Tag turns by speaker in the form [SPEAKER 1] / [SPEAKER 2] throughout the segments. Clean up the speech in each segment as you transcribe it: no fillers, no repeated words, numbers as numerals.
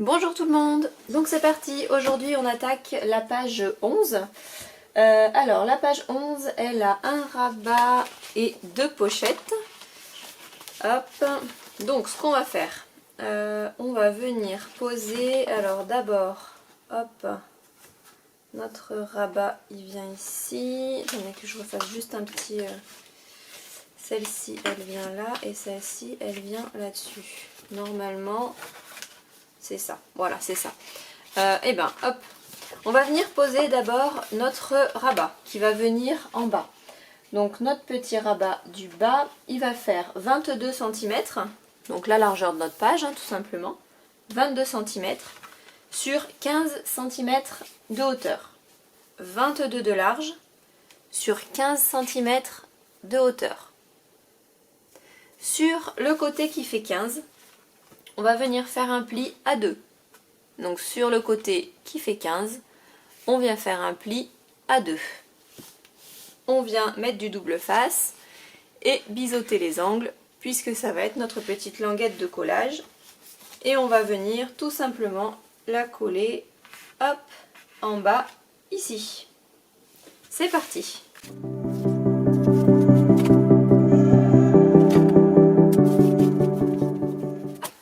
[SPEAKER 1] Bonjour tout le monde, donc c'est parti, aujourd'hui on attaque la page 11. Alors la page 11, elle a un rabat et deux pochettes. Hop, donc ce qu'on va faire, on va venir poser, alors d'abord, hop, notre rabat il vient ici. Attendez que je refasse juste un petit... celle-ci elle vient là et celle-ci elle vient là-dessus. Normalement... c'est ça, voilà, c'est ça. Et ben, hop, on va venir poser d'abord notre rabat qui va venir en bas. Donc notre petit rabat du bas, il va faire 22 cm, donc la largeur de notre page, hein, tout simplement. 22 cm sur 15 cm de hauteur. 22 de large sur 15 cm de hauteur. Sur le côté qui fait 15, on va venir faire un pli à 2. Donc sur le côté qui fait 15, on vient faire un pli à 2. On vient mettre du double face et biseauter les angles puisque ça va être notre petite languette de collage. Et on va venir tout simplement la coller, hop, en bas, ici. C'est parti!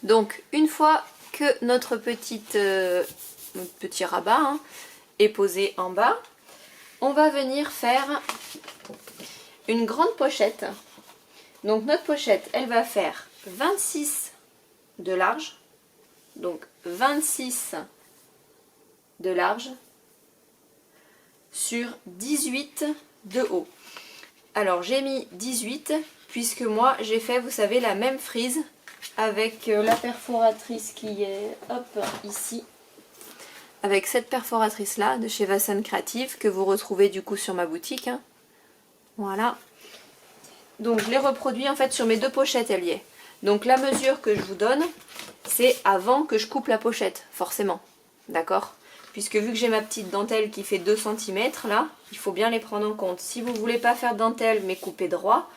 [SPEAKER 1] Donc une fois que notre petit rabat hein, est posé en bas, on va venir faire une grande pochette. Donc notre pochette, elle va faire 26 de large, donc 26 de large sur 18 de haut. Alors j'ai mis 18 puisque moi j'ai fait, vous savez, la même frise avec la perforatrice qui est, hop, ici. Avec cette perforatrice là de chez Vassam Creative que vous retrouvez du coup sur ma boutique. Hein. Voilà. Donc je l'ai reproduit en fait sur mes deux pochettes, elle y est. Donc la mesure que je vous donne, c'est avant que je coupe la pochette, forcément. D'accord? Puisque vu que j'ai ma petite dentelle qui fait 2 cm là, il faut bien les prendre en compte. Si vous ne voulez pas faire dentelle mais couper droit,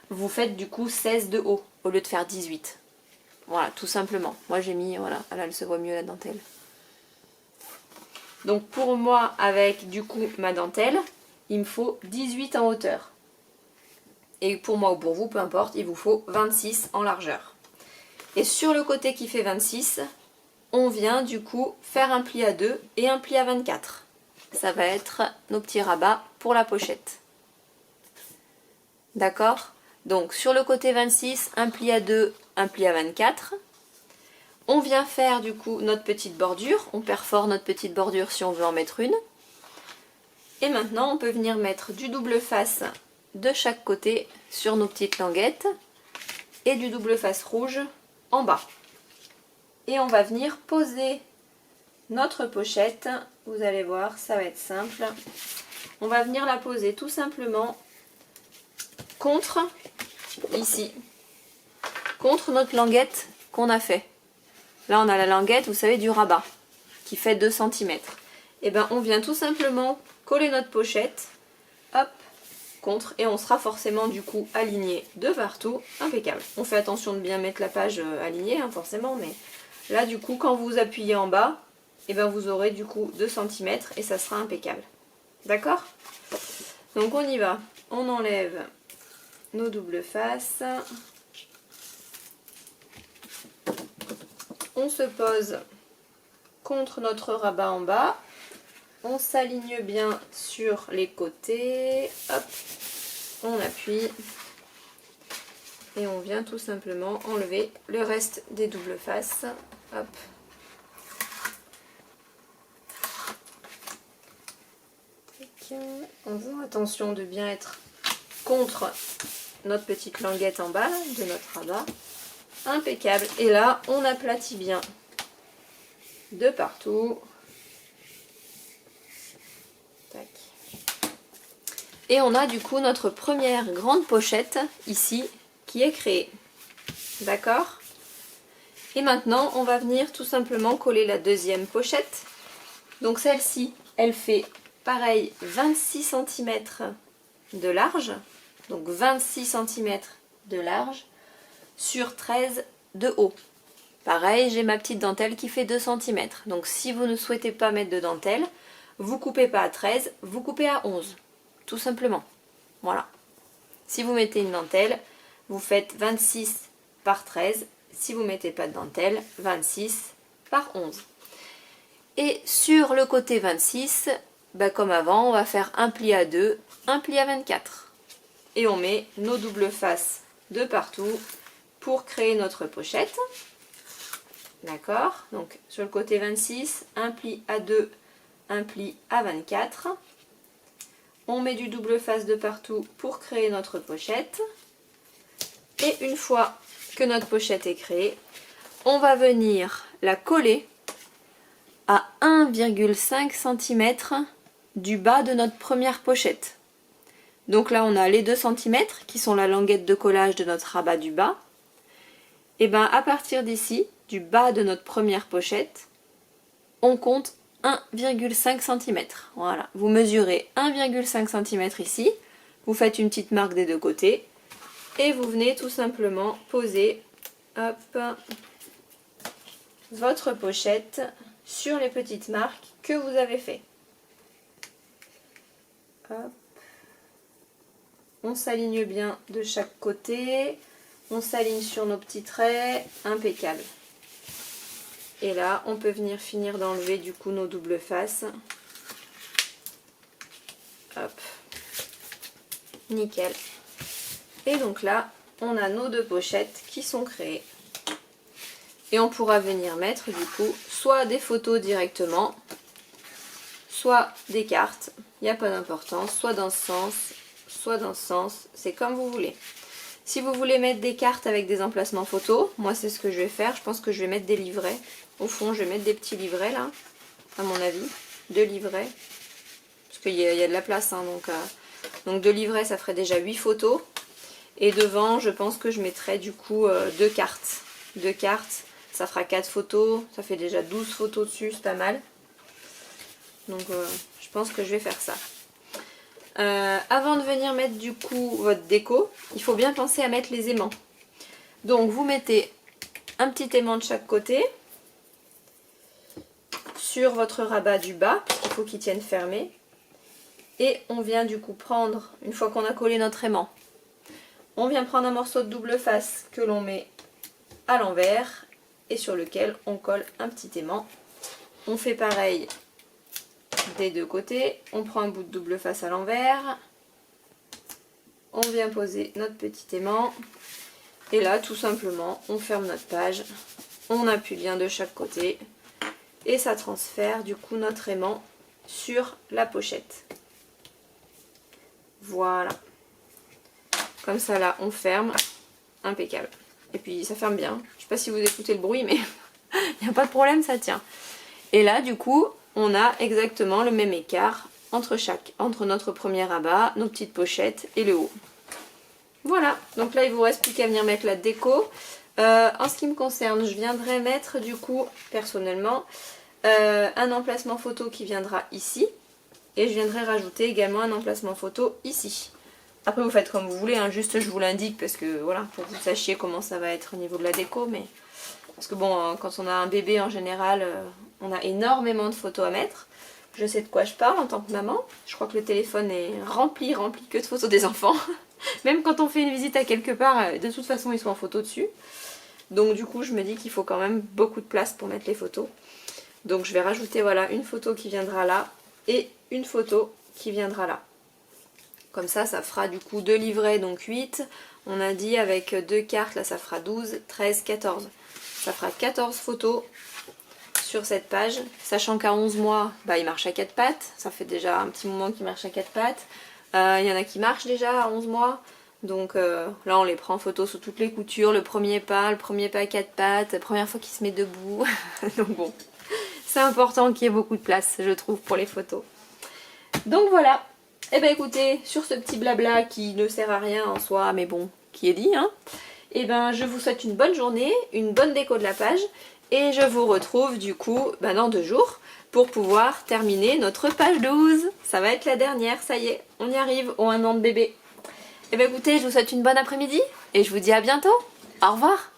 [SPEAKER 1] vous faites du coup 16 de haut au lieu de faire 18. Voilà, tout simplement. Moi j'ai mis, voilà, là elle se voit mieux la dentelle. Donc pour moi, avec du coup ma dentelle, il me faut 18 en hauteur. Et pour moi ou pour vous, peu importe, il vous faut 26 en largeur. Et sur le côté qui fait 26, on vient du coup faire un pli à 2 et un pli à 24. Ça va être nos petits rabats pour la pochette. D'accord? Donc sur le côté 26, un pli à 2, un pli à 24. On vient faire du coup notre petite bordure. On perfore notre petite bordure si on veut en mettre une. Et maintenant on peut venir mettre du double face de chaque côté sur nos petites languettes et du double face rouge en bas. Et on va venir poser notre pochette. Vous allez voir, ça va être simple. On va venir la poser tout simplement contre, ici, contre notre languette qu'on a fait. Là on a la languette, vous savez, du rabat qui fait 2 cm. Et bien on vient tout simplement coller notre pochette, hop, contre, et on sera forcément du coup aligné de partout, impeccable. On fait attention de bien mettre la page alignée, hein, forcément, mais là du coup quand vous appuyez en bas, et ben vous aurez du coup 2 cm et ça sera impeccable. D'accord? Donc on y va, on enlève nos doubles faces. On se pose contre notre rabat en bas. On s'aligne bien sur les côtés. Hop, on appuie. Et on vient tout simplement enlever le reste des doubles faces. Hop. En faisant attention de bien être contre notre petite languette en bas de notre rabat. Impeccable. Et là, on aplatit bien de partout. Tac. Et on a du coup notre première grande pochette ici qui est créée. D'accord? Et maintenant, on va venir tout simplement coller la deuxième pochette. Donc celle-ci, elle fait pareil 26 cm de large. Donc 26 cm de large sur 13 de haut. Pareil, j'ai ma petite dentelle qui fait 2 cm. Donc si vous ne souhaitez pas mettre de dentelle, vous coupez pas à 13, vous coupez à 11. Tout simplement. Voilà. Si vous mettez une dentelle, vous faites 26 par 13. Si vous mettez pas de dentelle, 26 par 11. Et sur le côté 26, comme avant, on va faire un pli à 2, un pli à 24. Et on met nos doubles faces de partout pour créer notre pochette. D'accord? Donc sur le côté 26, un pli à 2, un pli à 24. On met du double face de partout pour créer notre pochette. Et une fois que notre pochette est créée, on va venir la coller à 1,5 cm du bas de notre première pochette. Donc là on a les 2 cm qui sont la languette de collage de notre rabat du bas. Et bien à partir d'ici, du bas de notre première pochette, on compte 1,5 cm. Voilà, vous mesurez 1,5 cm ici, vous faites une petite marque des deux côtés et vous venez tout simplement poser hop, votre pochette sur les petites marques que vous avez fait. Hop. On s'aligne bien de chaque côté, on s'aligne sur nos petits traits, impeccable. Et là, on peut venir finir d'enlever du coup nos doubles faces. Hop. Nickel. Et donc là, on a nos 2 pochettes qui sont créées. Et on pourra venir mettre du coup soit des photos directement, soit des cartes. Il n'y a pas d'importance, soit dans ce sens, soit dans ce sens. C'est comme vous voulez. Si vous voulez mettre des cartes avec des emplacements photos, moi c'est ce que je vais faire. Je pense que je vais mettre des livrets. Au fond, je vais mettre des petits livrets là, à mon avis. 2 livrets. Parce qu'il y a de la place, hein, donc 2 livrets, ça ferait déjà 8 photos. Et devant, je pense que je mettrai du coup 2 cartes. 2 cartes, ça fera 4 photos. Ça fait déjà 12 photos dessus, c'est pas mal. Donc je pense que je vais faire ça. Avant de venir mettre du coup votre déco, il faut bien penser à mettre les aimants. Donc vous mettez un petit aimant de chaque côté sur votre rabat du bas, parce qu'il faut qu'il tienne fermé. Et on vient du coup prendre, une fois qu'on a collé notre aimant, on vient prendre un morceau de double face que l'on met à l'envers et sur lequel on colle un petit aimant. On fait pareil des deux côtés, on prend un bout de double face à l'envers, on vient poser notre petit aimant et là tout simplement on ferme notre page, on appuie bien de chaque côté et ça transfère du coup notre aimant sur la pochette. Voilà, comme ça là on ferme, impeccable. Et puis ça ferme bien, je sais pas si vous écoutez le bruit mais il n'y a pas de problème, ça tient. Et là du coup on a exactement le même écart entre notre premier rabat, nos petites pochettes et le haut. Voilà, donc là il vous reste plus qu'à venir mettre la déco. En ce qui me concerne, je viendrai mettre du coup personnellement un emplacement photo qui viendra ici. Et je viendrai rajouter également un emplacement photo ici. Après vous faites comme vous voulez, hein, juste je vous l'indique parce que voilà, pour que vous sachiez comment ça va être au niveau de la déco. Mais parce que bon, quand on a un bébé en général, on a énormément de photos à mettre. Je sais de quoi je parle en tant que maman. Je crois que le téléphone est rempli que de photos des enfants. Même quand on fait une visite à quelque part, de toute façon ils sont en photo dessus. Donc du coup je me dis qu'il faut quand même beaucoup de place pour mettre les photos. Donc je vais rajouter voilà une photo qui viendra là et une photo qui viendra là. Comme ça, ça fera du coup 2 livrets, donc 8. On a dit avec 2 cartes, là ça fera 12, 13, 14. Ça fera 14 photos sur cette page. Sachant qu'à 11 mois, il marche à 4 pattes. Ça fait déjà un petit moment qu'il marche à 4 pattes. Il y en a qui marchent déjà à 11 mois. Donc là on les prend en photo sous toutes les coutures. Le premier pas à 4 pattes. La première fois qu'il se met debout. Donc bon, c'est important qu'il y ait beaucoup de place, je trouve, pour les photos. Donc voilà. Et ben écoutez, sur ce petit blabla qui ne sert à rien en soi, mais bon, qui est dit, hein, et ben je vous souhaite une bonne journée, une bonne déco de la page, et je vous retrouve du coup dans 2 jours pour pouvoir terminer notre page 12. Ça va être la dernière, ça y est, on y arrive au 1 an de bébé. Et ben écoutez, je vous souhaite une bonne après-midi, et je vous dis à bientôt. Au revoir.